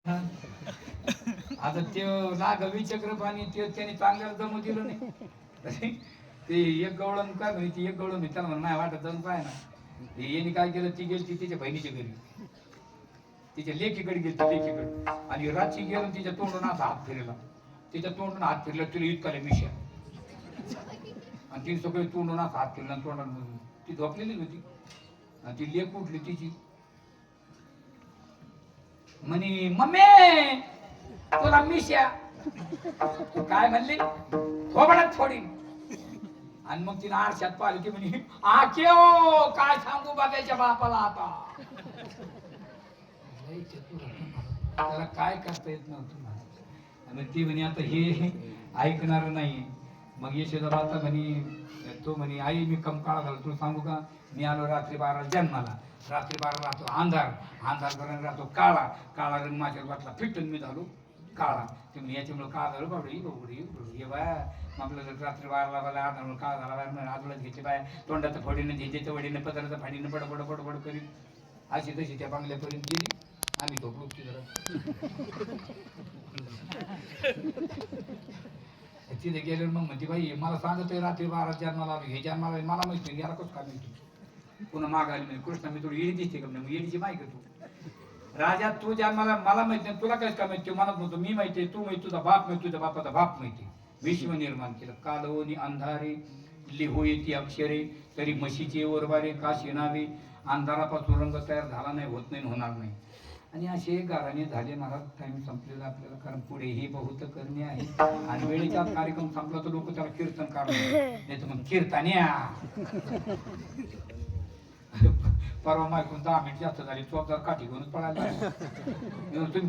आता ते नागवी चक्रपाणी ते त्याने चांगल्याला जमू दिलं नाही. ते एक गवळण काय माहिती, एक गवळण त्याला म्हणून नाही वाटत जण पाय ना. येणे काय केलं, ती गेली तिच्या बहिणीच्या घरी, तिच्या लेकीकडे गेली लेकीकडे, आणि रात्री गेलं तिच्या तोंडून असा हात फिरला, तिच्या तोंडून हात फिरला, तिला इतका मिशा, आणि ती सगळे तोंडून असा हात फिरला तोंडाला. ती झोपलेली होती आणि ती लेक उठली तिची, म्हणे मम्मी तुला मिशा, काय म्हणली थोबडत थोडी. आणि मग तिने आरशात पाहिलं की म्हणे आकेओ काय सांगू बघायच्या बापाला आता. त्याला काय करता येत नव्हतं. मग ती म्हणे आता हे ऐकणार नाही. मग यशोदा आता म्हणे, तो म्हणे आई मी कम काळा झालो तुला सांगू का, मी आलो रात्री 12 जन्माला, रात्री 12 राहतो अंधार, अंधार पर्यंत राहतो काळा, काळा रंग माझ्या वाटला फिटून मी झालो काळा. ते म्हणजे याच्यामुळे काळा झालो बाबडी बाबडी ये बाय. आपल्याला रात्री 12ला आधार काळा झाला बाय, आजूलाच घेतली बाय, तोंडाचं फडीनं झेजेच्या वडीनं पदराचं फाडीनं बडबड बडबड करीत अशी तशी त्या बांगल्यापर्यंत गेली. आम्ही झोपलो तिथे गेल्यावर मग म्हणते बाई मला सांगतोय रात्री 12 जन्माला आलो, हे जन्माला मला माहिती नाही, याला कसं काय माहिती. पुन्हा मागायला म्हणजे कृष्णा मी थोडी येडी दिसते का, मग येडीची माहिती तू राजा, तू जन्माला मला माहिती नाही, तुला काय माहिती म्हणत नव्हतं. मी माहिती तू माहिती, तुझा बाप माहिती, तुझ्या बापाचा बाप माहिती. विश्व निर्माण केलं कालवनी अंधारे, लिहो येते अक्षरे तरी म्हशीचे वरवारे का शेणावे, अंधारापासून रंग तयार झाला नाही, होत नाही, होणार नाही. आणि असे गाराने झाले. महाराज टाइम संपलेला आपल्याला, कारण पुढे हे बहुत करणे आहे. आणि वेळेचा कार्यक्रम संपला तर लोक त्याला कीर्तन काढणार, नाही तर मग कीर्तन्या. परवा मायकून 10 मिनिट जास्त झाली, चोपदार काठी घेऊन पळायला.